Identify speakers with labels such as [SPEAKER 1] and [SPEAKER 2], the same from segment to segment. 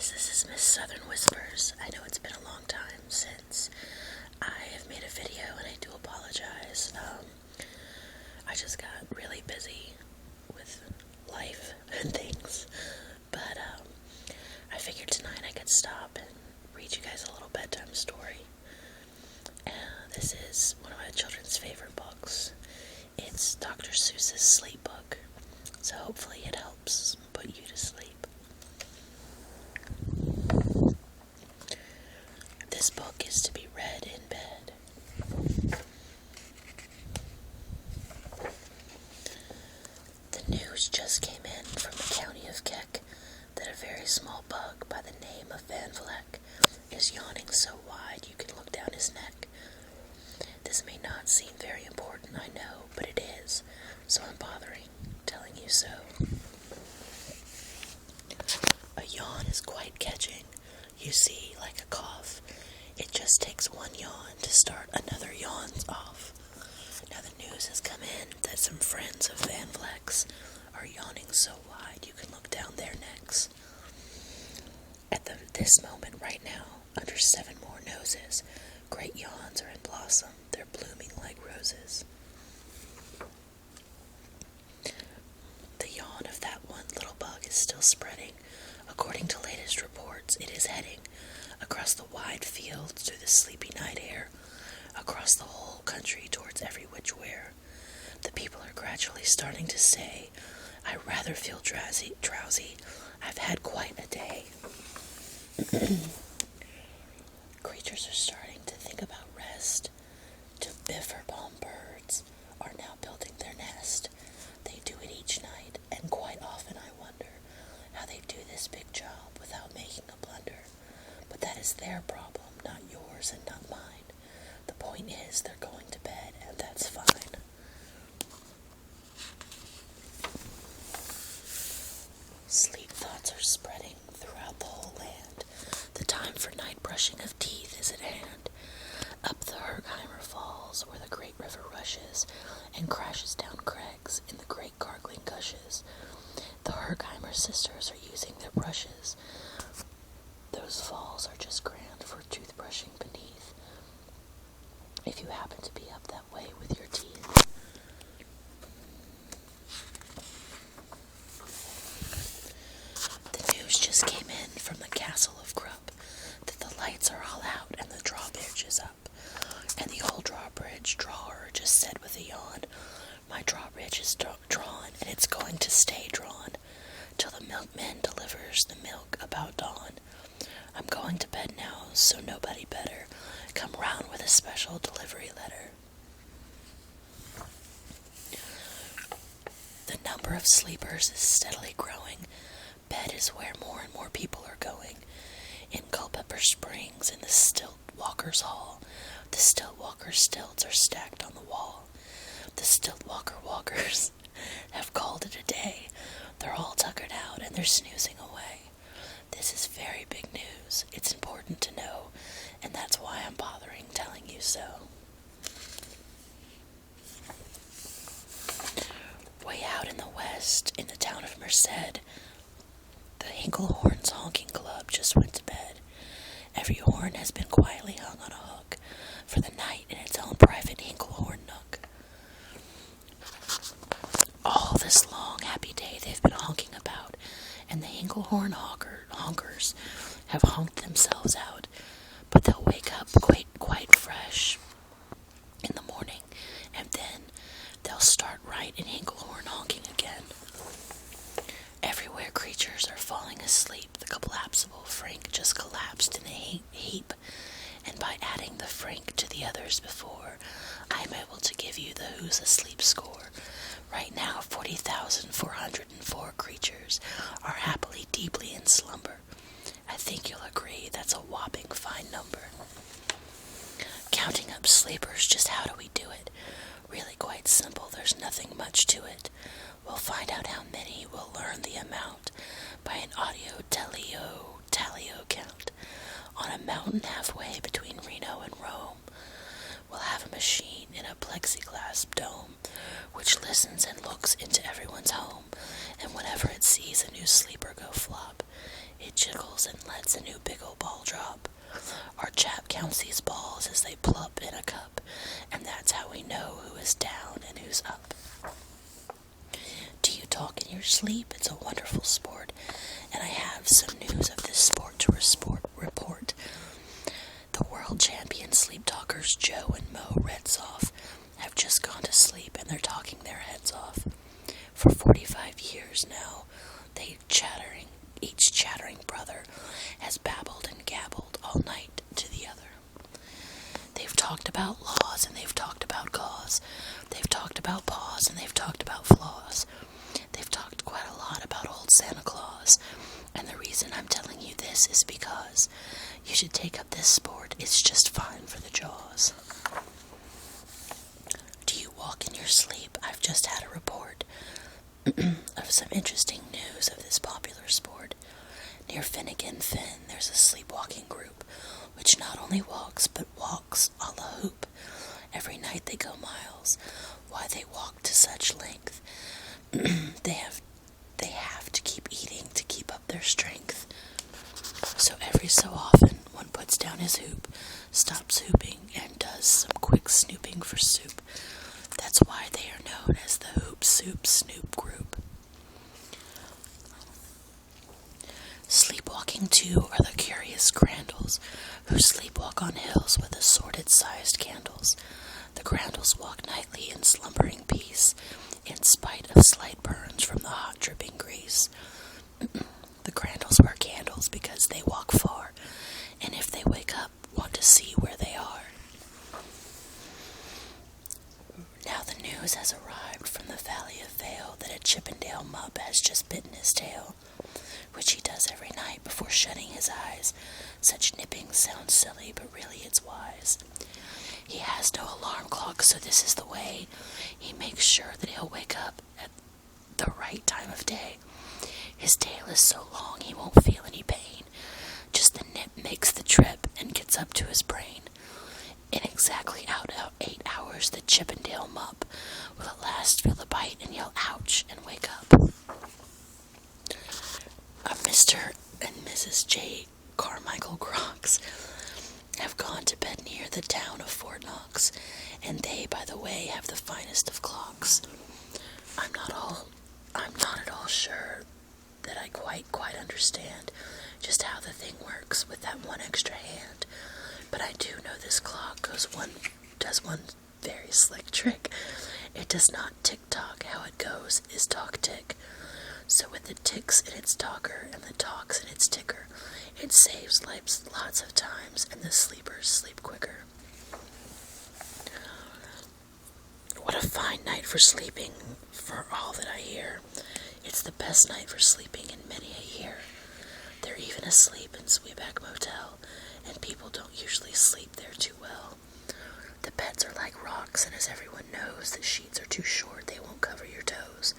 [SPEAKER 1] guys, this is Ms.Southern Whispers. I know it's been a long time since I have made a video, and I do apologize. I just got really busy with life and things, but I figured tonight I could stop and read you guys a little bedtime story. This is one of my children's favorite books. It's Dr. Seuss's sleep book, so hopefully it helps put you to sleep. This book is to be read in bed. The news just came in from the county of Keck that a very small bug by the name of Van Vleck is yawning so wide you can look down his neck. This may not seem very important, I know, but it is, so I'm telling you so. A yawn is quite catching. You see, like a cough, it just takes one yawn to start another yawn off. Now the news has come in that some friends of Van Vleck's are yawning so wide you can look down their necks. At this moment right now, under 7 more noses, great yawns are in blossom. They're blooming like roses. The yawn of that one little bug is still spreading. According to latest reports, it is heading across the wide fields through the sleepy night air, across the whole country towards every which where. The people are gradually starting to say, I rather feel drowsy. I've had quite a day. Creatures are starting to think about rest. To biffer bomb birds are now building their nest. They do it each night, and quite often I wonder how they do this big job without making a blunder. But that is their problem, not yours and not mine. The point is they're going to bed, and that's fine. Sleep thoughts are spreading throughout the whole land. The time for night brushing of teeth is at hand. Up the Hergheimer Falls, where the great river rushes and crashes down crags in the great gargling gushes, the Hergheimer sisters are using their brushes. Those falls are just grand for toothbrushing beneath, if you happen to be up that way with your teeth. The news just came in from the castle of Krupp that the lights are all out and the drawbridge is up. And the old drawbridge drawer just said with a yawn, my drawbridge is drawn, and it's going to stay drawn till the milkman delivers the milk about dawn. I'm going to bed now, so nobody better come round with a special delivery letter. The number of sleepers is steadily growing. Bed is where more and more people are going. In Culpeper Springs, in the Stilt Walkers' Hall, the Stilt Walkers' stilts are stacked on the wall. The Stilt Walkers have called it a day. They're all tuckered out and they're snoozing away. This is very big news. It's important to know, and that's why I'm bothering telling you so. Way out in the west, in the town of Merced, the Hinklehorn's Honking Club just went to bed. Every horn has been quietly hung on a hook for the night in its own private Hinklehorn nook. All this long, happy day they've been honking about, and the Hinklehorn honkers have honked themselves out, but they'll wake up quite fresh in the morning, and then they'll start right in Hinklehorn honking again. Everywhere creatures are falling asleep. The collapsible Frank just collapsed in a heap, and by adding the Frank to the others before, I'm able to give you the Who's Asleep score. Right now, 40,404 creatures are happily deeply in slumber. I think you'll agree that's a whopping fine number. Counting up sleepers, just how do we do it? Really quite simple, there's nothing much to it. We'll find out how many, we'll learn the amount by an audio tally-o count. On a mountain halfway between Reno and Rome, we'll have a machine in a plexiglass dome which listens and looks into everyone's home, and whenever it sees a new sleeper go flop, it jiggles and lets a new big old ball drop. Our chap counts these balls as they plop in a cup, and that's how we know who is down and who's up. Do you talk in your sleep? It's a wonderful sport, and I have some news of this sport to report. The world champion sleep talkers Joe and Mo Redsoff have just gone to sleep, and they're talking their heads off. For 45 years now, each chattering brother has babbled and gabbled all night to the other. They've talked about laws and they've talked about gauze. They've talked about paws and they've talked about flaws. They've talked quite a lot about old Santa Claus. And the reason I'm telling you this is because you should take up this sport. It's just fine for the jaws. Do you walk in your sleep? I've just had a report of some interesting news of this popular sport. Near Finnegan Fen, there's a sleepwalking group, which not only walks, but walks a la hoop. Every night they go miles. Why they walk to such length? They have to keep eating to keep up their strength. So every so often, one puts down his hoop, stops hooping, and does some quick snooping for soup. That's why they are known as the Hoop Soup Snoop Group. Sleepwalking, too, are the curious Grandles, who sleepwalk on hills with assorted-sized candles. The Grandles walk nightly in slumbering peace, in spite of slight burns from the hot dripping grease. The Grandles wear candles because they walk far, and if they wake up, want to see where they are. Now the news has arrived from the Valley of Vale that a Chippendale mup has just bitten his tail, which he does every night before shutting his eyes. Such nipping sounds silly, but really it's wise. He has no alarm clock, so this is the way he makes sure that he'll wake up at the right time of day. His tail is so long he won't feel any pain. Just the nip makes the trip and gets up to his brain. In exactly 8 hours, the Chippendale mup will at last feel the bite and yell ouch and wake up. Mr. and Mrs. J. Carmichael Crocs have gone to bed near the town of Fort Knox, and they, by the way, have the finest of clocks. I'm not at all sure that I quite understand just how the thing works with that one extra hand, but I do know this clock does one very slick trick. It does not tick-tock. How it goes is talk-tick. So with the ticks in its talker and the talks in its ticker, it saves lives lots of times, and the sleepers sleep quicker. What a fine night for sleeping, for all that I hear. It's the best night for sleeping in many a year. They're even asleep in Sweetback Motel, and people don't usually sleep there too well. The beds are like rocks, and as everyone knows, the sheets are too short, they won't cover your toes.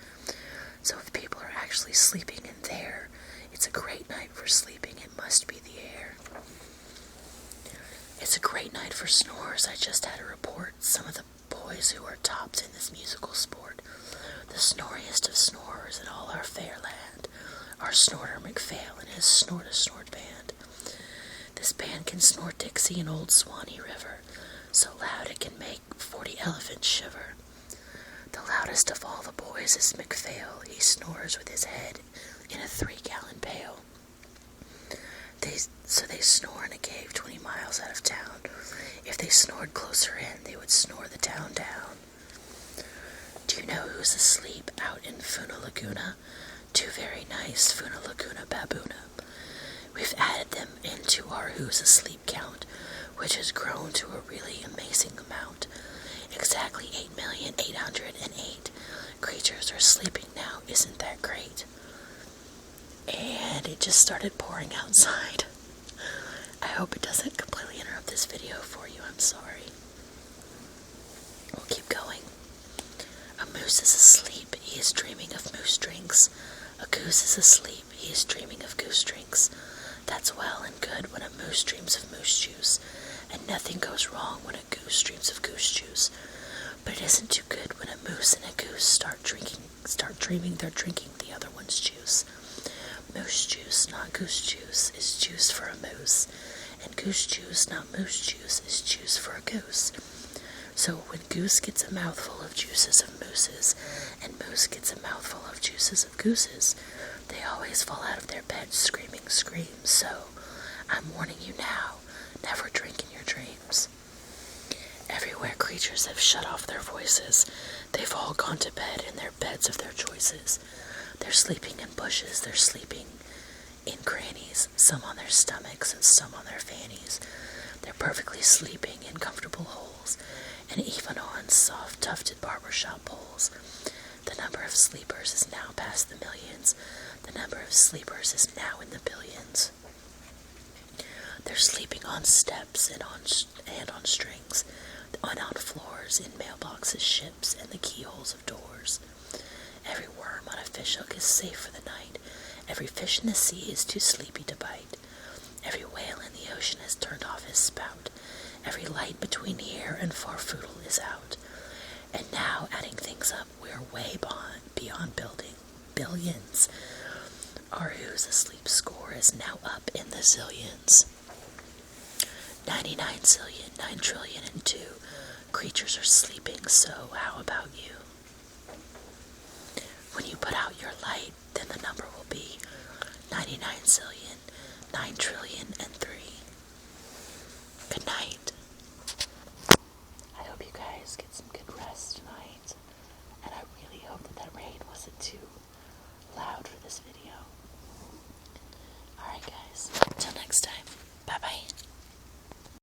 [SPEAKER 1] So if people are actually sleeping in there, it's a great night for sleeping. It must be the air. It's a great night for snores. I just had a report. Some of the boys who are tops in this musical sport, the snoriest of snorers in all our fair land, are Snorter McPhail and his Snort-a-Snort band. This band can snort Dixie and Old Swanee River, so loud it can make 40 elephants shiver. The loudest of all the boys is McPhail. He snores with his head in a 3-gallon pail. So they snore in a cave 20 miles out of town. If they snored closer in, they would snore the town down. Do you know who's asleep out in Funa Laguna? 2 very nice Funa Laguna baboona. We've added them into our who's asleep count, which has grown to a really amazing amount. Exactly 8,808,000 creatures are sleeping now. Isn't that great? And it just started pouring outside. I hope it doesn't completely interrupt this video for you. I'm sorry. We'll keep going. A moose is asleep. He is dreaming of moose drinks. A goose is asleep. He is dreaming of goose drinks. That's well and good when a moose dreams of moose juice, and nothing goes wrong when a goose dreams of goose juice. But it isn't too good when a moose and a goose start dreaming they're drinking the other one's juice. Moose juice, not goose juice, is juice for a moose. And goose juice, not moose juice, is juice for a goose. So when goose gets a mouthful of juices of mooses, and moose gets a mouthful of juices of gooses, they always fall out of their beds screaming screams. So I'm warning you now, never drink in your dreams. Everywhere creatures have shut off their voices. They've all gone to bed in their beds of their choices. They're sleeping in bushes, they're sleeping in crannies, some on their stomachs and some on their fannies. They're perfectly sleeping in comfortable holes, and even on soft tufted barbershop poles. The number of sleepers is now past the millions. The number of sleepers is now in the billions. They're sleeping on steps and on strings, on floors, in mailboxes, ships, and the keyholes of doors. Every worm on a fishhook is safe for the night. Every fish in the sea is too sleepy to bite. Every whale in the ocean has turned off his spout. Every light between here and Farfoodle is out. And now, adding things up, we're way beyond building billions. Our who's asleep score is now up in the zillions. 99 zillion, 9 trillion and 2 creatures are sleeping, so how about you? When you put out your light, then the number will be 99 zillion, 9 trillion and 3. Good night. I hope you guys get some good rest tonight, and I really hope that rain wasn't too loud for this video. Alright guys, till next time, bye bye.